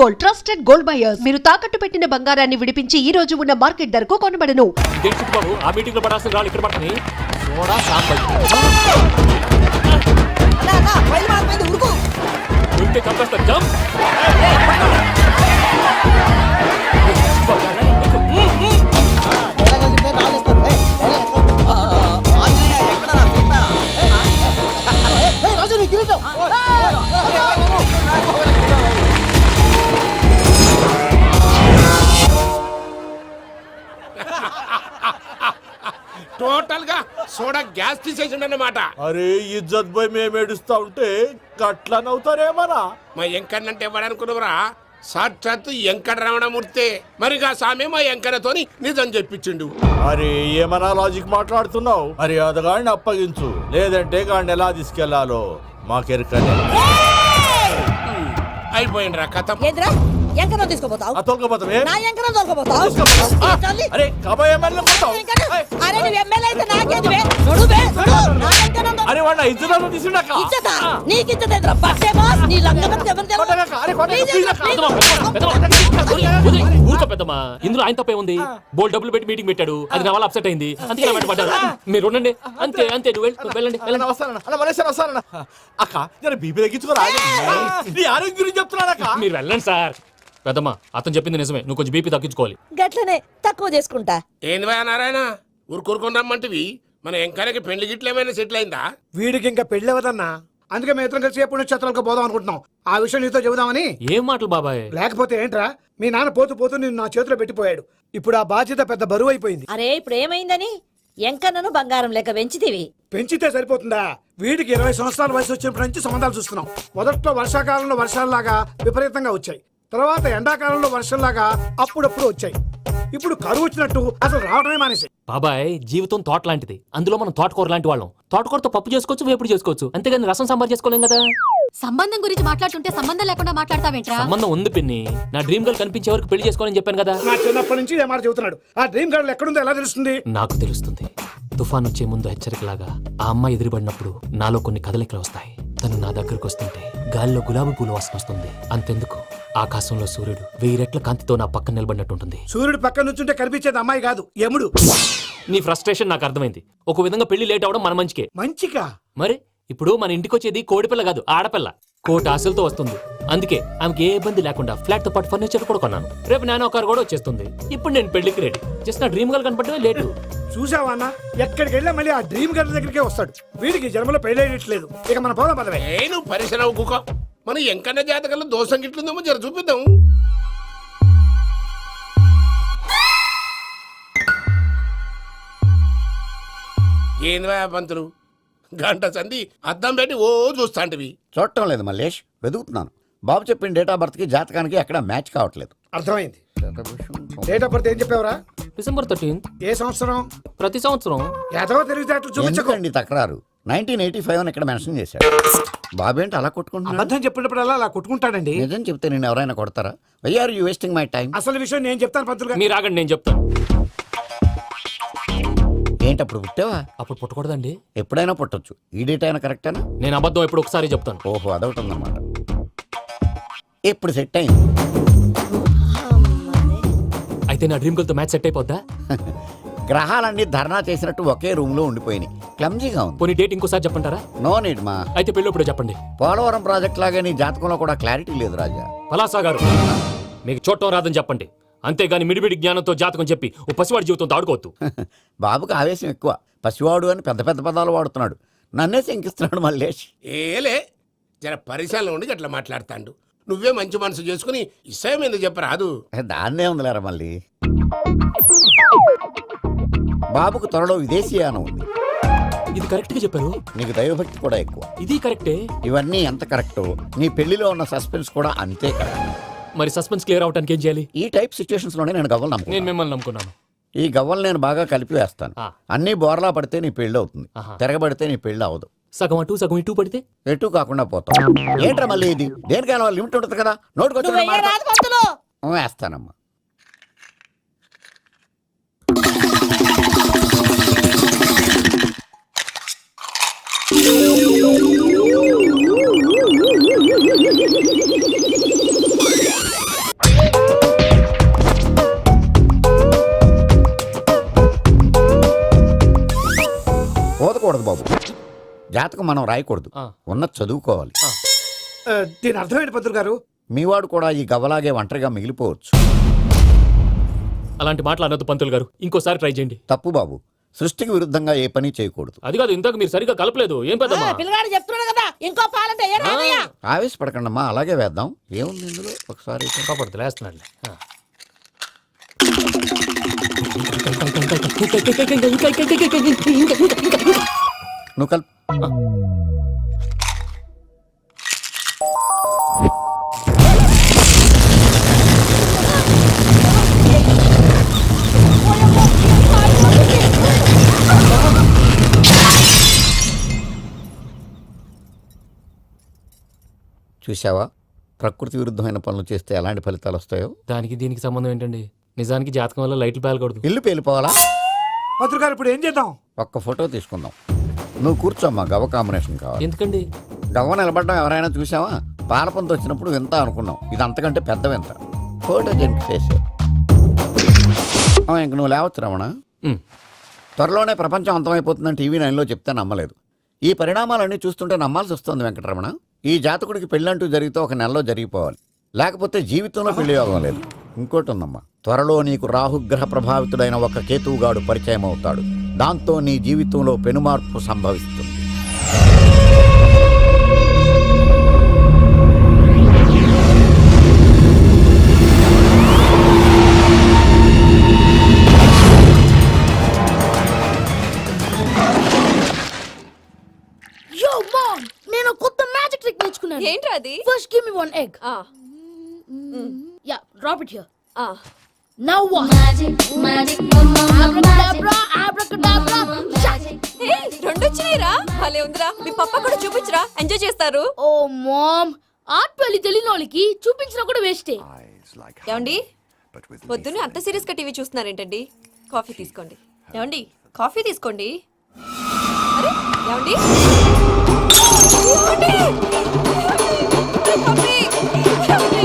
Gold, trusted gold buyers. మీరు తాకట్టు పెట్టిన బంగారాన్ని విడిపించి ఈ రోజు ఉన్న మార్కెట్ ధరకు కొనబడను. ఆ మీటింగ్ లో పడాల్సిన రాళ్ళు ఇక్కడ పడుతుంది. సోడా సాంబార్ ఉంటే చంపేస్తారు. జంప్ టోటల్ గా సోడా గ్యాస్ తీసేసిండు అన్నమాట. అరే ఇజ్జత్ పోయి మేము ఏడుస్తా ఉంటే గట్లా నవ్వుతారేమరా? మా ఎంకన్నంటే ఎవడనుకున్నావురా? సాక్షాత్తు ఎంకట రమణమూర్తే. మరిగా సామె మా ఎంకన్నతోని నిజం చెప్పించిండు. అరే ఏమన్నా లాజిక్ మాట్లాడుతున్నావు? అరే అదగాడిని అప్పగించు, లేదంటే గాడిని ఎలా తీసుకెళ్లాలో మాకెరకనే. అయిపోయిండ్రా కథ. ఎంకరం తీసుకోపోతావు? తొలకపోతావే? నా ఎంకరం తోలుకోపోతావు? అరే కబాయ్ ఎమ్మెల్యే కొడతావు? అరే నువ్వు ఎమ్మెల్యే అయితే నాకేది బే? నడు బే, నడు. నా ఎంకరం అరే వాడు ఇజ్జత్ తీసుండక. ఇచ్చతా నీకు ఇచ్చదేంద్రా? బస్సే బాస్ నీ లంగమని ఎవరు తెలుసు? అరే ఊరుకో పెద్దమ్మా. ఇందులో ఆయన తప్పే ఉంది. బోల్ డబ్బులు పెట్టి మీటింగ్ పెట్టాడు, అది నా వల్ల అప్సెట్ అయింది, అందుకే నా వెంట పడ్డారు. మీరు ఉండండి, అంతే అంతే. నువ్వు వెళ్ళండి వెళ్ళండి. అక్క నేను బీపీ తగ్గించుకోరా? నీ ఆరోగ్యం గురించి చెప్తున్నానక్క. మీరు వెళ్ళండి సార్. పెద్దమ్మా అతను చెప్పింది నిజమే, నువ్వు కొంచెం బీపీ తగ్గించుకోవాలి. గట్లనే తక్కువ చేసుకుంటా. ఏంది భయ నారాయణ ఊరుకూరుకొని రమ్మంటివి? మన ఎంకన్నకి పెళ్లి గిట్ల ఏమైనా సెటిల్ అయిందా? వీడికి ఇంకా పెళ్లి అవ్వదన్నా. అందుకే మేము ఇద్దరం కలిసి ఎప్పుడు క్షేత్రాలకు పోదాం అనుకుంటున్నాం. ఆ విషయం నీతో చెబుదామని. ఏం మాటలు బాబాయ్? లేకపోతే ఏంట్రా, మీ నాన్న పోతూ పోతూ నిన్ను నా చేతిలో పెట్టిపోయాడు. ఇప్పుడు ఆ బాధ్యత పెద్ద బరువు అయిపోయింది. అరే ఇప్పుడు ఏమైందని? ఎంకన్నను బంగారం లెక్క పెంచితివి. పెంచితే సరిపోతుందా? వీడికి 20 సంవత్సరాల వయసు వచ్చినప్పటి నుంచి సంబంధాలు చూస్తున్నాం. మొదట్లో వర్షాకాలంలో వర్షాలలాగా విపరీతంగా వచ్చాయి. తర్వాత ఎండాకాలంలో వర్షంలాగా అప్పుడప్పుడు వచ్చాయి. ఇప్పుడు కరువు వచ్చినట్టు అసలు రావడమే మానేసి. బాబాయ్ జీవితం తోట లాంటిది, అందులో మనం తోటకూర లాంటి వాళ్ళం. తోటకూరతో పప్పు చేసుకోవచ్చు, వేపుడు చేసుకోవచ్చు, అంతేగాని రసం సాంబార్ చేసుకోలేం కదా. సంబంధం గురించి మాట్లాడుతుంటే సంబంధం లేకుండా మాట్లాడతావేంట్రా? సంబంధం ఉంది పిన్ని. నా డ్రీమ్ గర్ల్ కనిపించే వరకు పెళ్లి చేసుకోవాలని చెప్పాను కదా. నా చిన్నప్పటి నుంచి ఏ మాట చెబుతున్నాడు. ఆ డ్రీమ్ గర్ల్ ఎక్కడుందో ఎలా తెలుస్తుంది? నాకు తెలుస్తుంది. తుఫాన్ వచ్చే ముందు హెచ్చరికలాగా ఆ అమ్మాయి ఎదురుపడినప్పుడు నాలో కొన్ని కదలికలు వస్తాయి. తను నా దగ్గరకు వస్తుంటే గాలిలో గులాబీ పూలు వాసన వస్తుంది. అంతెందుకు, ఆకాశంలో సూర్యుడు 1000 రెట్ల కాంతితో నా పక్కన నిలబడినట్టుంటుంది. సూర్యుడు పక్కన నుంచుంటే కనిపించేది అమ్మాయి కాదు, యముడు. నీ ఫ్రస్ట్రేషన్ నాకు అర్థమైంది. ఒక విధంగా పెళ్లి లేట్ అవడం మన మంచికే. మంచిగా? మరి ఇప్పుడు మన ఇంటికి వచ్చేది కోడిపిల్ల కాదు, ఆడపిల్ల. కోటి ఆశలతో వస్తుంది. అందుకే ఆమెకి ఏ ఇబ్బంది లేకుండా ఫ్లాట్ తో పాటు ఫర్నిచర్ కూడా కొన్నాను. రేపు నానో కారు కూడా వచ్చేస్తుంది. ఇప్పుడు నేను పెళ్లికి రెడీ. జస్ట్ నా డ్రీమ్ గర్ల్ కనపడమే లేటు. చూసావా అన్న, ఎక్కడికి వెళ్ళా మళ్ళీ ఆ డ్రీమ్ గర్ల్ దగ్గరికే వస్తాడు. వీడికి జన్మలో పెళ్ళేయట్లేదు. ఇక మన పోదాం పదవే. నేను పరిశ్రమ కుక మన ఎంకన్న జాతకంలో దోషం గిట్లుందేమో జర చూపిద్దాం. ఏంది పంతులు గంట సంధి అద్దం పెట్టి ఓ చూస్తాంటివి? చూడటం లేదు మల్లేష్, వెతుకుతున్నాను. బాబు చెప్పిన డేట్ ఆఫ్ బర్త్ కి జాతకానికి ఎక్కడ మ్యాచ్ కావట్లేదు. అర్థమైంది. డేట్ ఆఫ్ బర్త్ ఏం చెప్పావురా? December 13th. ఏ సంవత్సరం? ప్రతి సంవత్సరం. ఎదవో తెలివితేటలు చూపించకండి. ఎందుకండి తక్రారు? 1985 అని ఇక్కడ మెన్షన్ చేశాడు. బాబేంటి అలా కొట్టుకుంటున్నా? అబద్ధం చెప్పినప్పుడల్లా అలా కొట్టుకుంటాడండి. నిజం చెప్తే నేను ఎవరైనా కొడతారా? Why are you wasting my time? అసలు విషయం నేను చెప్తాను పంతులు గారు. మీరు ఆగండి, నేను చెప్తాను. ఏంటి అప్పుడు పుట్టావా? అప్పుడు పుట్టకూడదండి. ఎప్పుడైనా పుట్టొచ్చు. ఈ డేట్ అయినా కరెక్టేనా? నేను అబద్ధం ఎప్పుడు ఒకసారి చెప్తాను. ఓహో అదొకటి ఉందన్నమాట. ఇప్పుడు సెట్ అయింది. అయితే నా డ్రీమ్ గర్ల్ తో మ్యాచ్ సెట్ అయిపోద్దా? గ్రహాలన్నీ ధర్నా చేసినట్టు ఒకే రూమ్ లో ఉండిపోయినాయి. క్లమ్జీగా ఉంది. పోనీ డేట్ ఇంకోసారి చెప్పంటారా? నో నీడ్ మా. అయితే పెళ్ళప్పుడు చెప్పండి. పోలవరం ప్రాజెక్ట్ లాగే నీ జాతకంలో కూడా క్లారిటీ లేదు రాజా. పలాసా గారు, మీకు చూడటం రాదని చెప్పండి. అంతేగాని మిడిమిడి జ్ఞానంతో జాతకం చెప్పి ఓ పసివాడి జీవితంతో ఆడుకోవద్దు. బాబుకి ఆవేశం ఎక్కువ. పసివాడు అని పెద్ద పెద్ద పదాలు వాడుతున్నాడు. నన్నే శంకిస్తున్నాడు మల్లేష్. ఏలే జర పరిశీలన ఉండి అట్లా మాట్లాడతాండు. నువ్వే మంచి మనసు చేసుకుని ఇష్టం ఎందుకు చెప్పరాదు? దాన్నే ఉందిలేరా మళ్ళీ. బాబుకు త్వరలో విదేశీయానం ఉంది. ఇది కరెక్ట్ గా చెప్పారు. నీకు దైవభక్తి కూడా ఎక్కువ. ఇది కరెక్టే. ఇవన్నీ ఎంత కరెక్టో నీ పెళ్లిలో ఉన్న సస్పెన్స్ కూడా అంతే కరెక్ట్. మరి సస్పెన్స్ క్లియర్ అవడానికి ఏం చేయాలి? ఈ టైప్ సిచ్యువేషన్స్ లోనే నేను గవ్వలు నమ్ముకున్నాను. నేను మిమ్మల్ని నమ్ముకున్నాను. ఈ గవ్వలు నేను బాగా కలిపి వేస్తాను. అన్ని బోర్లా పడితే నీ పెళ్లి అవుతుంది, తిరగబడితే నీ పెళ్లి అవదు. సగం అటు సగం ఇటు పడితే ఎటు కాకుండా పోతాం. ఏంట్రా మళ్ళీ ఇది? దేనికైనా లిమిట్ ఉంటుంది కదా. నోటుకొచ్చి వేస్తానమ్మా. ఉండదు బాబు. జాతకం మనం రాయకూడదు, ఆ. ఉన్నది చదువుకోవాలి. దీని అర్థమైంది పంతులు గారు. మీవాడు కూడా ఈ గవ్వలాగే ఒంటరిగా మిగిలిపోవచ్చు. అలాంటి మాటలు అనొద్దు పంతులు గారు, ఇంకోసారి ట్రై చేయండి. తప్పు బాబు. సృష్టికి విరుద్ధంగా ఏ పని చేయకూడదు. అది కాదు, ఇంతకు మీరు సరిగ్గా కలపలేదు. ఏం పెద్దమ్మా? పిల్లగాడు చెప్తున్నాడు కదా ఇంకో పాలంటే ఏ రాదయ్యా? ఆవేశపడకండమ్మా, అలాగే వేద్దాం. ఏముంది ఇందులో ఒకసారి కాపాడుతు లేస్తున్నాడు. నువ్వు కల్ చూసావా, ప్రకృతి విరుద్ధమైన పనులు చేస్తే ఎలాంటి ఫలితాలు వస్తాయో. దానికి దీనికి సంబంధం ఏంటండి? నిజానికి జాతకం వల్ల లైట్లు పేలకూడదు. ఇల్లు పేలిపోవాలా? పంతులు గారు ఇప్పుడు ఏం చేద్దాం? ఒక్క ఫోటో తీసుకుందాం. నువ్వు కూర్చోమ్మా, గవ్వ కాంబినేషన్ కావాలి. ఎందుకండి? గవ్వ నిలబడ్డం ఎవరైనా చూసావా? పాలపంత వచ్చినప్పుడు వింత అనుకున్నాం, ఇది అంతకంటే పెద్ద వింత. ఫోటో జంక్ చేసే ఇంక నువ్వు లేవచ్చు రమణ. ఉమ్. త్వరలోనే ప్రపంచం అంతమైపోతుందని టీవీ 9లో చెప్తే నమ్మలేదు. ఈ పరిణామాలన్నీ చూస్తుంటే నమ్మాల్సి వస్తుంది వెంకటరమణ. ఈ జాతకుడికి పెళ్ళంటూ జరిగితే ఒక నెలలో జరిగిపోవాలి, లేకపోతే జీవితంలో పెళ్లి యోగం లేదు. ఇంకోటి ఉందమ్మా, త్వరలో నీకు రాహుగ్రహ ప్రభావితుడైన ఒక కేతువుగాడు పరిచయం అవుతాడు. దాంతో నీ జీవితంలో పెనుమార్పు సంభవిస్తుంది. యో మామ్, నేను కొత్త మ్యాజిక్ ట్రిక్ నేర్చుకున్నాను. ఏంట్రా అది? First give me one egg. Yeah, drop it here. Now what? అబ్రాకడాబ్రా, అబ్రాకడాబ్రా. రెండు వచ్చినాయిరా. భలే ఉందిరా. మీ పప్ప కూడా చూపించరా, ఎంజాయ్ చేస్తారు. ఓ మామ్, ఆర్ట్ పెళ్లి తెలియని వాళ్ళకి చూపించినా కూడా వేస్టే. ఏమండి, పొద్దున్నే అంత సీరియస్ గా టీవీ చూస్తున్నారేంటండి? కాఫీ తీసుకోండి. ఏమండి, కాఫీ తీసుకోండి. అరే ఏమండి, ఏమండి? కాఫీ.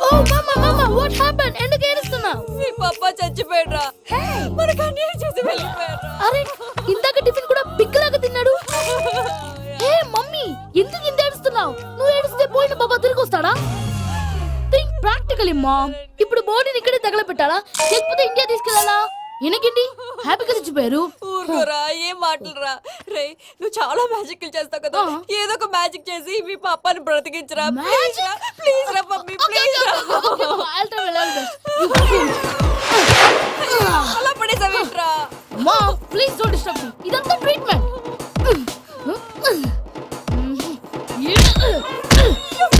ఓ మమ్మా, మమ్మా, వాట్ హ్యాపెండ్? ఎందుకు ఏడుస్తున్నావు? మీ పప్ప చచ్చిపోయాడ్రా. మనకు అన్యాయం చేసి వెళ్ళిపోయాడ్రా. అరే, ఇందాక టిఫిన్ కూడా బిగ్గలాగా తిన్నాడు. ఏ మమ్మీ, ఎందుకు ఇంత ఏడుస్తున్నావు? నువ్వు ఏడిస్తే పోయిన బాబా తిరిగి వస్తాడా? Think practically mom. ఇప్పుడు బాడీని ఇక్కడే తగలబెట్టాలా, లేకపోతే ఇండియా తీసుకెళ్లాలా? ఎనకండి హ్యాపీగా చచ్చిపోయారు. ఊరుకోరా, ఏం మాటలురా. రే, నువ్వు చాలా మ్యాజిక్ చేస్తావు కదా, ఏదో ఒక మ్యాజిక్ చేసి మీ పాపాని బ్రతికించరా. ప్లీజ్ రా, ప్లీజ్ రా మమ్మీ, ప్లీజ్ రా. అలా పడేసావేంట్రా? Mom, please don't disturb me. ఇదంతా ట్రీట్మెంట్.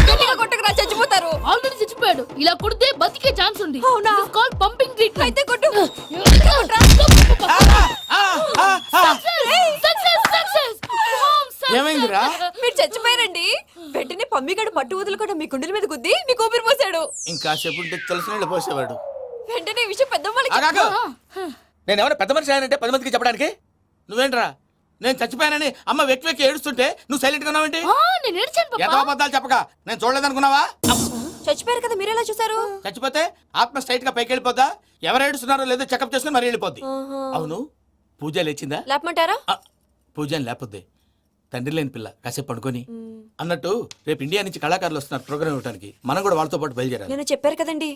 గట్టిగా కొట్టకురా, చచ్చిపోతారు. ఆల్రెడీ చచ్చిపోయాడు. ఇలా కొడితే బతికే ఛాన్స్ ఉంది. అవునా? Call pumping treatment. అయితే కొట్టు. ఏమైందిరా? మీరు చచ్చిపోయారండి. వెంటనే పమ్మిగాడు పట్టు వదులుకుండా మీ గుండెల మీద గుద్ది మీ ఊపిరి పోసాడు. ఇంకా సేపు తెలిసిన నీళ్ళు పోసేవాడు. వెంటనే ఈ విషయం పెద్ద నేను ఎవరైనా పెద్ద మనిషి ఆయనంటే 10 మందికి చెప్పడానికి. నువ్వేంట్రా, నేను చచ్చిపోయానని అమ్మ వెక్కి వెక్కి ఏడుస్తుంటే నువ్వు సైలెంట్ గా ఉన్నావేంటి? నేను ఏడ్చాను ఎంతో అబద్ధాలు చెప్పక నేను చూడలేదనుకున్నావా? చచ్చిపోయారు కదా, మీరెలా చూసారు? చచ్చిపోతే ఆత్మ స్ట్రైట్ గా పైకి వెళ్ళిపోద్దా? ఎవరు ఏడుస్తున్నారో లేదో చెకప్ చేసుకుని మరీ వెళ్ళిపోద్ది. అవును, పూజ లేచిందా? లేపమంటారా? పూజ అని లేకపోద్ది. తండ్రి లేని పిల్ల, కాసేపు పడుకొని. అన్నట్టు రేపు ఇండియా నుంచి కళాకారులు వస్తున్నారు ప్రోగ్రామ్ ఇవ్వడానికి. మనం కూడా వాళ్ళతో పాటు బయలుదేరాలి. నేను చెప్పారు కదండి.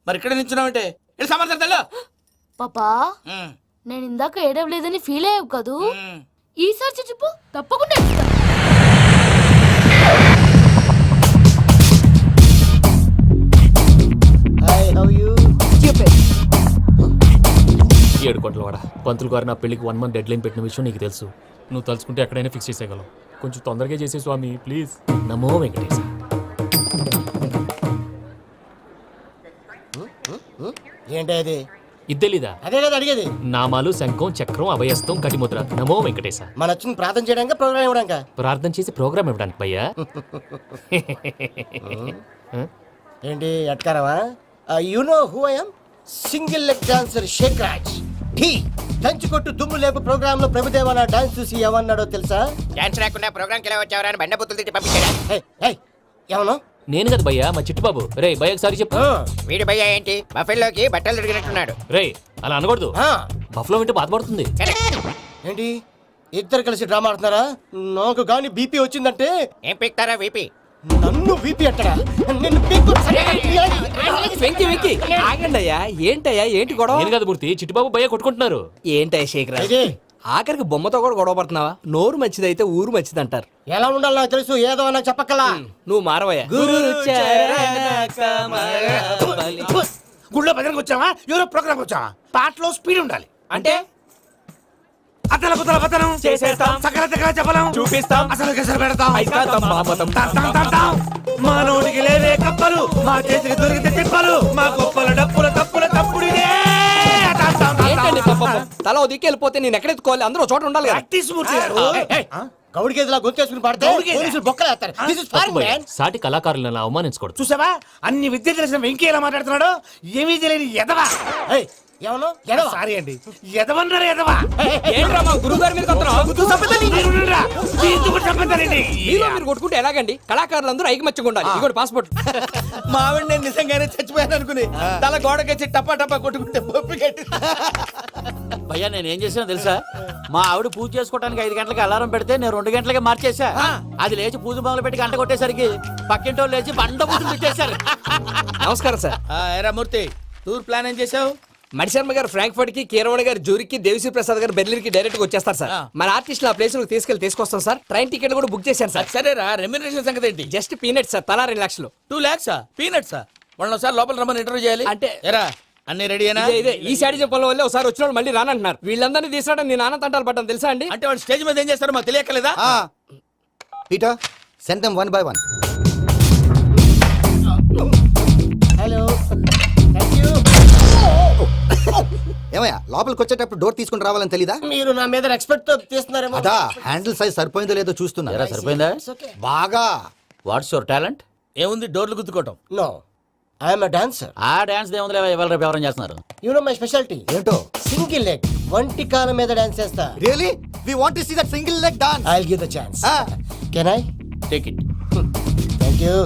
మరి ఇక్కడ నిల్చున్నావంటే వెళ్ళి సమర్థతలో. పాపా, నేను ఇందాక ఏడవలేదని ఫీల్ అయ్యావు కదూ? ఈసారి చచ్చిపో, తప్పకుండా ఏడుస్తా. ఏడు కోట్ల వాడ పంతులు గారు నా పెళ్లికి 1 month డెడ్ లైన్ పెట్టిన విషయం నీకు తెలుసు. నువ్వు తలుచుకుంటే ఎక్కడైనా ఫిక్స్ చేసేయగలవు. కొంచెం తొందరగా చేసే స్వామి ప్లీజ్. నమో వెంకటేశ. ఏంటది? ఇద్దెలీదా? అదే కదా అడిగేది. నామాలు, శంఖం, చక్రం, అభయస్తం, కటిముద్ర. నమో వెంకటేశ. మన వచ్చింది ప్రార్థన చేయడానికి, ప్రోగ్రామ్ ఇవ్వడానికి. ప్రార్థన చేసి ప్రోగ్రామ్ ఇవ్వడానికి భయ్యా. ఏంటి ఎట్కారవా? You know who I am? Single leg dancer shake Raj. టీ దంచి కొట్టు దుమ్ము లేపు ప్రోగ్రామ్ లో ప్రభుదేవ నా డాన్స్ చూసి ఏమన్నాడో తెలుసా? డాన్స్ రాకుండా ప్రోగ్రామ్ కి ఎలా వచ్చావరా అని బండ బుద్ధులు తిట్టి పంపించాడా? ఏమను? నేను కదా భయ్యా మా చిట్టుబాబు. రే భయ్యకి సారీ చెప్పు. వీడి భయ్య ఏంటి బఫెల్లోకి బట్టలు తిరిగినట్టున్నాడు. రే అలా అనకూడదు, బఫ్లో వింటే బాధపడుతుంది. ఏంటి ఇద్దరు కలిసి డ్రామా ఆడుతున్నారా? నాకు గాని బీపీ వచ్చిందంటే ఏం పీక్తారా వీపీ? నన్ను వీపీ అంటారా? నిన్ను వెంకి వెంకి ఆగండి అయ్యా. ఏంటయ్యా ఏంటి గొడవ? నేను కదా మూర్తి, చిట్టుబాబు భయ్య కొట్టుకుంటున్నారు. ఏంటయ్యా శేఖర్, ఆఖరికి బొమ్మతో కూడా గొడవ పడుతున్నావా? నోరు మంచిదైతే ఊరు మంచిది అంటారు. ఎలా ఉండాలో నాకు తెలుసు, ఏదో నాకు చెప్పక్కలా. నువ్వు మారవయ్యా. గుళ్ళో భజనకు వచ్చావా? ఎవరో ప్రోగ్రామ్ వచ్చావా? పాటలో స్పీడ్ ఉండాలి. అంటే అతల కుతల పతనం చేసేస్తాం, సకల దగ్గర చెప్పలేం, చూపిస్తాం, అసలు గసలు పెడతాం. ఐకాంతం, మామతం. తాం, తాం, తాం, తాం. మా నోటికి లేవే కప్పలు, మా చేతికి దొరికితే తిప్పలు, మా గొప్పల డప్పుల తప్పుల తప్పుడిదే. తాం, తాం, తాం, ఏంటండి తాం. పాపం? తల ఓ దిక్కు వెళ్ళిపోతే నేను ఎక్కడెత్తుకోవాలి? అందరూ ఒక చోట ఉండాలి కదా. ప్రాక్టీస్ మూర్తి గారు. గౌడి గేదెలా గొంతేసుకుని పడితే పోలీసులు బొక్కలేస్తారు. This is foreign, man. సాటి కళాకారులను అవమానించకూడదు. చూసావా అన్ని విద్య తెలిసిన వెంకీ ఎలా మాట్లాడుతున్నాడు? ఏమీ తెలియని ఎదవా. ఏయ్, ఏమను? ఎడవా? సారీ అండి, ఎదవన్నారు ఎదవా. ఏంట్రా మా గురువు గారి మీద మీలో మీరు కొట్టుకుంటే ఎలాగండి? కళాకారులందరూ ఐకమత్యంగా ఉండాలి. ఇదిగోటి పాస్పోర్ట్. మా ఆవిడ నేను నిజంగానే చచ్చిపోయాను అనుకుని తల గోడకొచ్చి టపా టపా కొట్టుకుంటే పప్పు కట్టి. భయ్యా నేను ఏం చేసినా తెలుసా? మా ఆవిడ పూజ చేసుకోవడానికి 5 గంటలకి అలారం పెడితే నేను 2 గంటలకే మార్చేసా. అది లేచి పూజ మొదలు పెట్టి గంట కొట్టేసరికి పక్కింటి వాళ్ళు లేచి బండ పూజలు పెట్టేశారు. నమస్కారం సార్. ఏరా మూర్తి, టూర్ ప్లాన్ ఏం చేసావు? మణిశర్మ గారు ఫ్రాంక్ఫర్ట్ కి, కీరవాణి గారు జూరికి, దేవిశ్రీ ప్రసాద్ గారు బెర్లిన్ కి డైరెక్ట్ గా వచ్చేస్తారు సార్. మన ఆర్టిస్ట్ ఆ ప్లేస్ తీసుకొస్తాం సార్. ట్రైన్ టికెట్ కూడా బుక్ చేశాను సార్. సరేరా, రెమ్యూనరేషన్ సంగతి ఏంటి? జస్ట్ పీనట్ సార్, తలా 2 లక్షలు. 2 lakhs పీనట్సా? వాళ్ళని ఒకసారి లోపల రమ్మని ఇంటర్వ్యూ చేయాలి. అంటే ఎరా అన్ని రెడీ అయినా? ఇదే ఈ శాడిజం పొలం వల్లే ఒకసారి వచ్చిన వాళ్ళు మళ్ళీ రానంటున్నారు. వీళ్ళందరినీ తీసుకురావడం నేను ఆనంద తంటాలు పడ్డాను తెలుసా అండి. అంటే వాళ్ళు స్టేజ్ మీద ఏం చేస్తారో మాకు తెలియక్కలేదా? Peter, send them one by one. Hello, thank you. ఏమయ్యా లోపలికి వచ్చేటప్పుడు డోర్ తీసుకుని రావాలని తెలీదా? మీరు నా మీద ఎక్స్పెక్ట్ తో తీస్తున్నారేమో. అదా హ్యాండిల్ సైజ్ సరిపోయిందో లేదో చూస్తున్నా. సరిపోయిందా? బాగా. What's your talent? ఏముంది, డోర్లు గుద్దుకోవటం. No, I'm a dancer. ఆ డాన్స్ దేవుందిలే, ఇవాళ రేపు ఎవరైనా చేస్తున్నారు. You know my specialty. ఏంటో? సింగిల్ లెగ్, వంటి కాలం మీద డాన్స్ చేస్తా. Really we want to see that single leg dance. I'll give the chance. Can I? Take it. Thank you.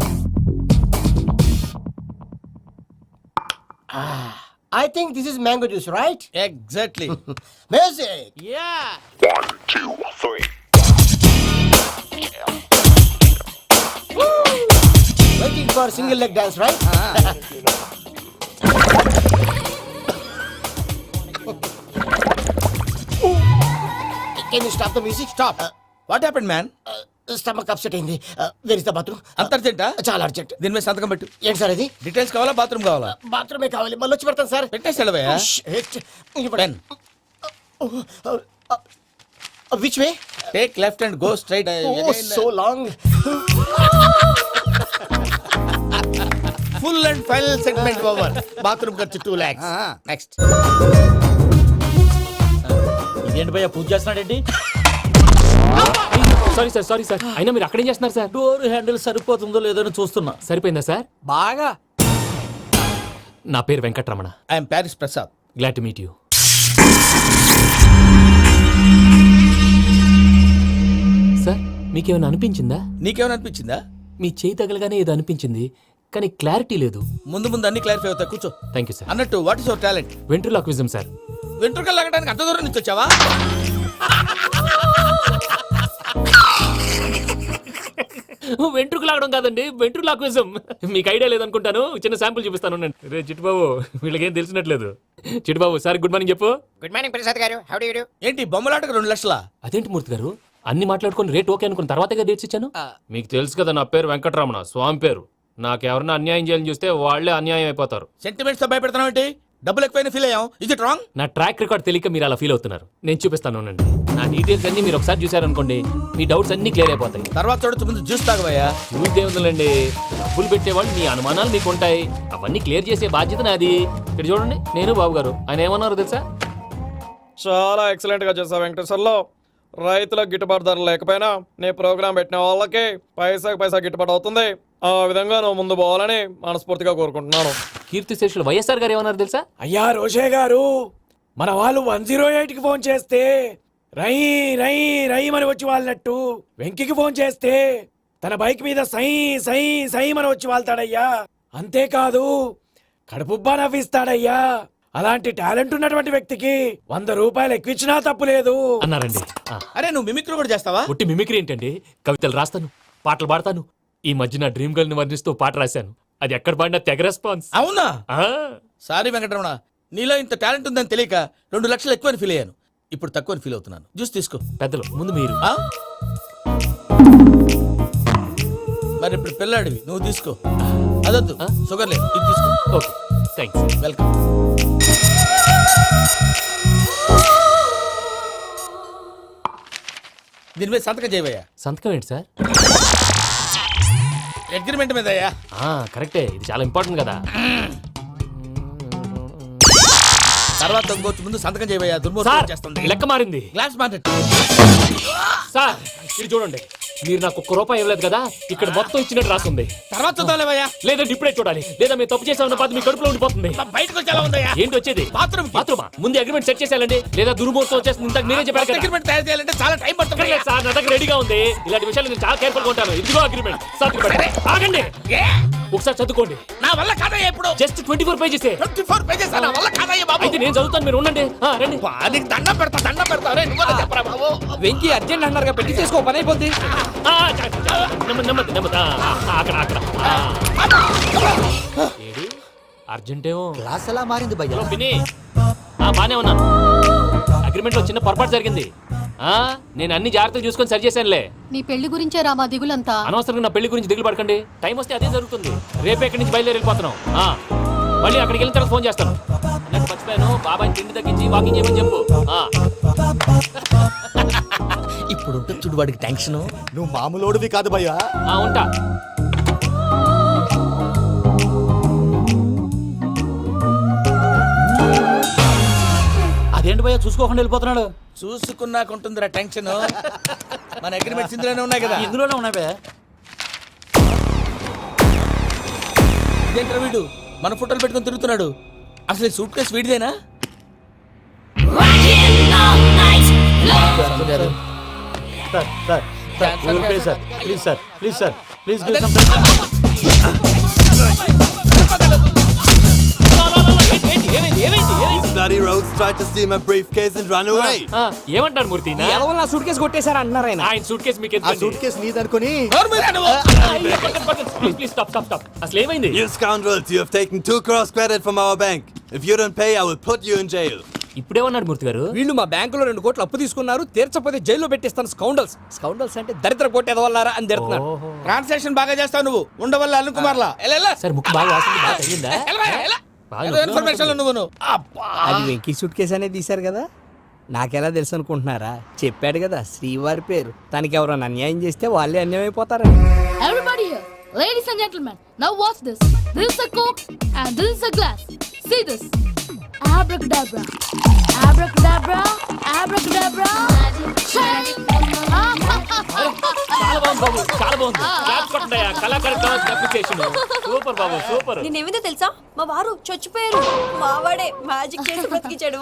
I think this is mango juice, right? Exactly. Music. Yeah. Waiting for single leg dance, right? Can you stop the music? Stop. What happened man? Stomach upset అయింది. Where is the bathroom? అంత అర్జెంటా? చాలా urgent. దీని మీద సంతకం పెట్టు. ఏంటి sir ఇది? Details కావాలా, బాత్రూమ్ కావాలా? బాత్రూమే కావాలి, మళ్ళీ వచ్చి పెడతాను సార్. పెట్టేసి వెళ్ళవయ్యా. Pen. Which way? Take left and go straight. Oh, so long. Full and final segment over. Bathroom ఖర్చు 2 lakhs. నెక్స్ట్. ఇదేంటి భయ్యా పూజ చేస్తున్నాడేంటి? Sorry sir. అయినా మీరు అక్కడేం చేస్తున్నారు సార్? డోర్ హ్యాండిల్ సరిపోతుందో లేదో అని చూస్తున్నా. సరిపోయిందా సార్? బాగా. నా పేరు Venkataramana. I'm Paris Prasad. Glad to meet you. Sir మీకేమైనా అనిపించిందా? నీకేమైనా అనిపించిందా? మీ చేయి తగలగానే ఏదో అనిపించింది, కానీ క్లారిటీ లేదు. ముందు ముందు అన్ని క్లారిఫై అవుతాయి, కూర్చో. Thank you sir. అన్నట్టు what is your talent? Ventriloquism sir. వెంట్రుకలు లాగడానికి అంత దూరం నుంచి వచ్చావా? వెంట్రుకు లాగడం కాదండి, వెంట్రులాక్విజం. మీకు ఐడియా లేదనుకుంటాను, చిన్న శాంపుల్ చూపిస్తాను. రే చిట్టుబాబు, వీళ్ళకేం తెలిసినట్లేదు. చిట్టుబాబు సార్ గుడ్ మార్నింగ్ చెప్పు. Good morning, Prasad garu. How do you do? ఏంటి బొమ్మలాటకు 2 లక్షలా? అదేంటి మూర్తి గారు, అన్ని మాట్లాడుకుని రేట్ ఓకే అనుకున్న తర్వాతగా డేట్స్ ఇచ్చాను. మీకు తెలుసు కదా నా పేరు వెంకటరమణ, స్వామి పేరు. నాకెవరన్నా అన్యాయం చేయాలని చూస్తే వాళ్ళే అన్యాయం అయిపోతారు. సెంటిమెంట్స్ తో భయపెడతావు ఏంటి? డబ్బులు ఎక్కువైనా ఫీల్ అయ్యాం. Is it wrong? నా ట్రాక్ రికార్డ్ తెలియక మీరు అలా ఫీల్ అవుతున్నారు. నేను చూపిస్తాను ఉండండి. నా డీటెయిల్స్ అన్ని మీరు ఒకసారి చూసారనుకోండి, మీ డౌట్స్ అన్ని క్లియర్ అయిపోతాయి. తర్వాత చూడొచ్చు, ముందు జ్యూస్ తాగవయ్యా. చూస్తే ఉందండి, డబ్బులు పెట్టేవాళ్ళు మీ అనుమానాలు మీకు ఉంటాయి, అవన్నీ క్లియర్ చేసే బాధ్యత నాది. ఇక్కడ చూడండి, నేను బాబు గారు. ఆయన ఏమన్నారు తెలుసా? చాలా ఎక్సలెంట్ గా చేసావు వెంకటేశ్వర్లో. రైతులకు గిట్టుబాటు ధర లేకపోయినా నీ ప్రోగ్రాం పెట్టిన వాళ్ళకి పైసాకి పైసా గిట్టుబాటు అవుతుంది. ఆ విధంగా నువ్వు ముందు పోవాలని మనస్ఫూర్తిగా కోరుకుంటున్నాను. కీర్తి శేషులు వైఎస్ఆర్ గారు ఏమన్నారు తెలుసా? అయ్యా రోషే గారు, మన వాళ్ళు 108కి ఫోన్ చేస్తే రై రై రై అని వచ్చి వాళ్ళనట్టు, వెంకికి ఫోన్ చేస్తే తన బైక్ మీద సై సై సై మన వచ్చి వాళ్తాడయ్యా. అంతేకాదు కడుపుబ్బా నవ్విస్తాడయ్యా. అలాంటి టాలెంట్ ఉన్నటువంటి వ్యక్తికి 100 రూపాయలు ఎక్కువచ్చినా తప్పు లేదు అన్నారండి. అరే నువ్వు మిమిక్రీ కూడా చేస్తావా? ఒట్టి మిమిక్రీ ఏంటండి? కవితలు రాస్తాను, పాటలు పాడతాను. ఈ మధ్య నా డ్రీమ్ గర్ల్ ని వర్ణిస్తూ పాట రాశాను. అది ఎక్కడ పాడినా తెగ రెస్పాన్స్. అవునా? ఆ, సారీ వెంకటరమణ, నీలో ఇంత టాలెంట్ ఉందని తెలియక 2 లక్షలు ఎక్కువని ఫీల్ అయ్యాను. ఇప్పుడు తక్కువని ఫీల్ అవుతున్నాను. జ్యూస్ తీసుకో. పెద్దలు ముందు మీరు. ఆ? మరి ఇప్పుడు పిల్లాడివి, నువ్వు తీసుకో. అదొద్దు, షుగర్ లేదు, ఇది తీసుకో. Okay, thanks. వెల్కమ్. దీని మీద సంతకం చేయవయ్యా. సంతకం ఏంటి సార్? అగ్రిమెంట్ మీద అయ్యా. కరెక్టే, ఇది చాలా ఇంపార్టెంట్ కదా. తర్వాత ఇంకొచ్చి ముందు సంతకం చేయవయ్యా. సార్, దుర్మోహం చేస్తుంది. లెక్క మారింది. Glass market. సార్ ఇది చూడండి, మీరు నాకు 1 రూపాయి ఇవ్వలేదు కదా, ఇక్కడ మొత్తం ఇచ్చినట్టు రాస్తుంది. తర్వాత చూద్దాంలేవయ్యా. లేదంటే ఇప్పుడే చూడాలి, లేదా మేము తప్పు చేసామన్న బాధ మీ కడుపులో ఉండిపోతుంది. బయటకు వచ్చి ఎలా ఉందయ్యా? ఏంటి వచ్చేది? బాత్రూమ్. బాత్రూమా? ముందు అగ్రిమెంట్ సెట్ చేసేయాలండి, లేదా దుర్మూర్తం వచ్చేస్తుంది. ఇంతకు మీరే చెప్పారు కదా. అగ్రిమెంట్ తయారు చేయాలంటే చాలా టైం పడుతుంది. లేదు సార్, నా దగ్గర రెడీగా ఉంది. ఇలాంటి విషయాలు నేను చాలా కేర్ఫుల్ గా ఉంటాను. ఇదిగో అగ్రిమెంట్. ఆగండి, ఒకసారి చదువుకోండి. నా వల్ల కాదయ్యా. ఇప్పుడు జస్ట్ 24 పేజెస్. 24 పేజెస్ నా వల్ల కాదయ్యా బాబు. అయితే నేను చదువుతాను, మీరు ఉండండి. రండి. నీకు దండం పెడతా. రే నువ్వు చెప్పరా బాబు. వెంకీ అర్జెంట్ అన్నారుగా, పెట్టి చేసుకో, పని అయిపోద్ది. నెమ్మది. అక్కడ ఏడి అర్జెంటేమో. క్లాస్ ఎలా మారింది భయ్యా? పిన్ని, బానే ఉన్నాను. అగ్రిమెంట్ లో చిన్న పొరపాటు జరిగింది. నేను అన్ని జాగ్రత్తలు చూసుకొని సరి చేశానులే. నీ పెళ్లి గురించే రామా దిగులంతా. అనవసరంగా నా పెళ్లి గురించి దిగులు పడకండి. టైం వస్తే అదే జరుగుతుంది. రేపే ఇక్కడి నుంచి బయలుదేరి వెళ్ళిపోతున్నాం. మళ్ళీ అక్కడికి వెళ్ళిన తర్వాత ఫోన్ చేస్తాను. నాకు మర్చిపోయాను, బాబాయ్ తిండి తగ్గించి వాకింగ్ చేయమని చెప్పు. ఇప్పుడు ఉంటుంది చూడు వాడికి టెన్షన్. నువ్వు మామూలోడివి కాదు భయ్యా. ఉంటా. అదేంటి భయ్యా చూసుకోకుండా వెళ్ళిపోతున్నాడు? చూసుకున్నాక ఉంటుందిరా టెన్షన్. మన అగ్రిమెంట్స్ ఇందులోనే ఉన్నాయి కదా. ఇందులోనే ఉన్నాయి భయ్యా. ఇదేంట్రా వీడు మన ఫోటోలు పెట్టుకొని తిరుగుతున్నాడు? అసలు ఈ సూట్ కేసు వీడిదేనా? ప్లీజ్ ఏమంటారు మూర్తి? ఎవరు నా సూట్ కేసు కొట్టేశారు అంటున్నారు ఆయన. ఆయన సూట్ కేసు మీకు ఎందుకు? సూట్ కేసు నీదనుకుని ప్లీజ్ స్టాప్. అసలు ఏమైంది? You scoundrels, you have taken 2 crores credit from our bank. If you don't pay, I will put you in jail. ఇప్పుడేమన్నాడు మూర్తి గారు? వీళ్ళు మా బ్యాంకులో 2 కోట్లు అప్పు తీసుకున్నారు, తీర్చకపోతే జైల్లో పెట్టిస్తాను. స్కౌండల్స్ అంటే దరిద్ర కోట ఎదవల్లారా అని తిడుతున్నారు. ట్రాన్సాక్షన్ బాగా చేస్తావు నువ్వు. ఉండవల్ల అల్లు కుమార్లా. సార్ ముక్కు బాగా వాసింది, బాగా తగ్గిందా? ఇన్ఫర్మేషన్ నువ్వు. అది వెంకీ సూట్ కేసు అనేది తీశారు కదా, నాకెలా తెలుసు అనుకుంటున్నారా? చెప్పాడు కదా శ్రీవారి పేరు. తనకి ఎవరైనా అన్యాయం చేస్తే వాళ్ళే అన్యాయం అయిపోతారని. Everybody here, ladies and gentlemen, now watch this. This is a coke and this is a glass. See this. Abracadabra. Abracadabra. Abracadabra. చాలా బాగుంది. క్లాప్స్ కొట్టండియా. కళాకారు అప్రిసియేషన్. సూపర్ బాబు, సూపర్. నేనేమిందో తెలుసా, మా వారు చచ్చిపోయారు. మావాడే మ్యాజిక్ చేసి బ్రతికించాడు.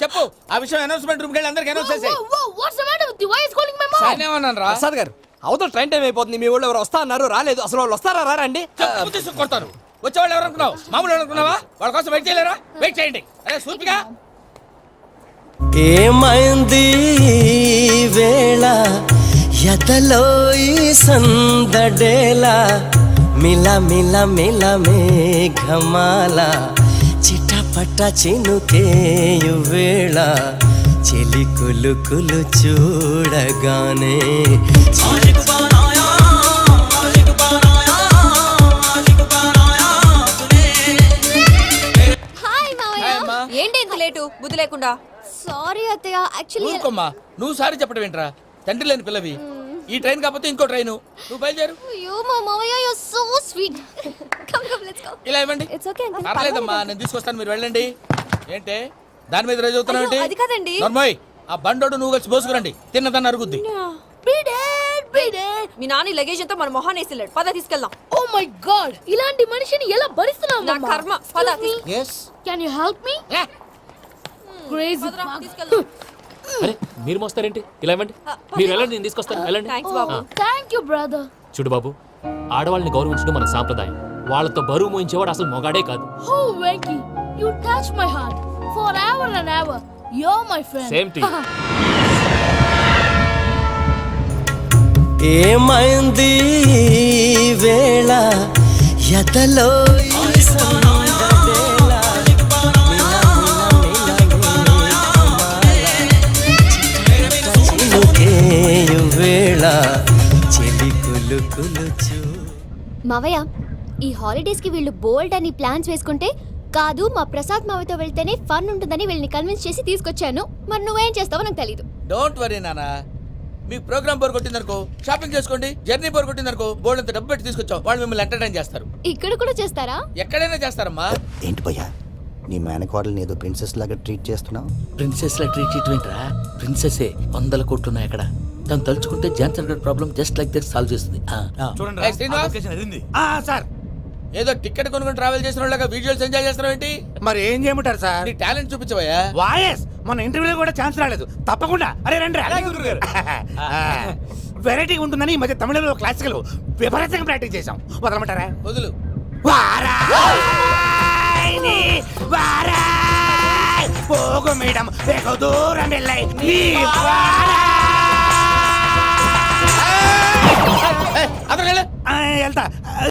చెప్పు ఆ విషయం. అనౌన్స్మెంట్ రూమ్ కెళ్ళి అందరికి అనౌన్స్ చేసేయ్. What's the matter with you? Why is calling my mom? నేనేమన్నాను రా? ప్రసాద్ గారు, అవతల ట్రైన్ టైం అయిపోతుంది. మీ వాళ్ళు ఎవరు వస్తా అన్నారు, రాలేదు. అసలు వాళ్ళు వస్తారా రారండి? చెప్పు తీసుకు కొడతారు. వచ్చేవాళ్ళు ఎవరు అనుకున్నావు? మామూలు అనుకున్నావా? వాళ్ళ కోసం వెయిట్ చేయలేరా? వెయిట్ చేయండి. అరే సూపిగా. ఏమైంది వేళ ఎదలో ఈ సందడేలా మిల మిల మిల మేఘమాల చిటపట చినుకేయు వేళ చెలి కులుకులు చూడగానే ఏంటి ఇంత లేటు? బుద్ధి లేకుండా. Sorry అత్తయ్య, actually ఊరుకోమ్మా. నువ్వు సారీ చెప్పడం ఏంట్రా? తండ్రి లేని పిల్లవి. ఈ ట్రైన్ కాకపోతే ఇంకో ట్రైన్. నువ్వు బయలుదేరు. you mama, you're so sweet. Come, let's go. ఇలా ఇవ్వండి. It's okay uncle. పర్లేదమ్మా, నేను తీసుకొస్తాను, మీరు వెళ్ళండి. ఏంటే దాని మీద రోజు అవుతున్నావు? అయ్యో, అది కాదండి. నర్మోయ్, ఆ బండోడు నువ్వు కలిసి పోసుకురండి. తిన్నదాన్ని అరుగుద్ది. Beat it. Me Nani luggage అంతా మన మొహాన్ని వేసిల్లాడు. పద తీసుకెళ్దాం. Oh my god, ఇలాంటి మనిషిని ఎలా భరిస్తున్నావు నా మమ్మా? కర్మ. పద yes Can you help me? Crazy. తీసుకెళ్దాం. అరే మీరు మోస్తారేంటి? ఇలా ఇవ్వండి. మీరు వెళ్ళండి, నేను తీసుకొస్తాను. వెళ్ళండి. Thanks Babu. Thank you brother. చూడు బాబు, ఆడవాళ్ళని గౌరవించడం మన సాంప్రదాయం. వాళ్ళతో బరువు మోయించేవాడు అసలు మొగాడే కాదు. Oh, Venky, you touch my heart. Forever and ever, you're my friend. Same to you. ఏమైంది వేళ ఎదలో వేళ చెలి కులు కులుచు. మావయ్య, ఈ హాలిడేస్ కి వీళ్ళు బోల్డ్ అని ప్లాన్స్ వేసుకుంటే కాదు మా ప్రసాద్ మావయ్యతో వెళ్తేనే ఫన్ ఉంటుందని వీళ్ళని కన్విన్స్ చేసి తీసుకొచ్చాను. మరి నువ్వేం చేస్తావో నాకు తెలీదు. డోంట్ వరీ నానా, మీ ప్రోగ్రామ్ బోర్ కొట్టిందనుకో షాపింగ్ చేసుకోండి, జర్నీ బోర్ కొట్టిందనుకో బోర్డు అంత డబ్బు పెట్టి తీసుకొచ్చాం, వాళ్ళు మిమ్మల్ని ఎంటర్టైన్ చేస్తారు. ఇక్కడ కూడా చేస్తారా? ఎక్కడైనా చేస్తారమ్మా. ఏంటి భయ్యా, నీ మేనకోడల్ని ఏదో ప్రిన్సెస్ లాగా ట్రీట్ చేస్తున్నావు? ప్రిన్సెస్ లా ట్రీట్ చేయటమేంట్రా? ప్రిన్సెసే 100 కోట్లు ఉన్నాయి అక్కడ. తను తలుచుకుంటే జాన్సన్ గడ్ problem just like that solve చేస్తుంది. ఏయ్, శ్రీనివాస్, సార్ ఏదో టికెట్ కొనుక్కొని ట్రావెల్ చేసిన వాళ్ళగా విజువల్స్ ఎంజాయ్ చేస్తున్నావు ఏంటి? మరి ఏం చేయమంటారు సార్? నీ టాలెంట్ చూపించవయ్యా. వాయస్ మన ఇంటర్వ్యూలో కూడా ఛాన్స్ రాలేదు. తప్పకుండా అరే రండి. వెరైటీ ఉంటుందని ఈ మధ్య తమిళంలో క్లాసికల్ విపరీతంగా ప్రాక్టీస్ చేసాం. వదలమంటారా? వదులు. పోగు మేడం దూరం వెళ్ళాయి. అతను వెళ్తా.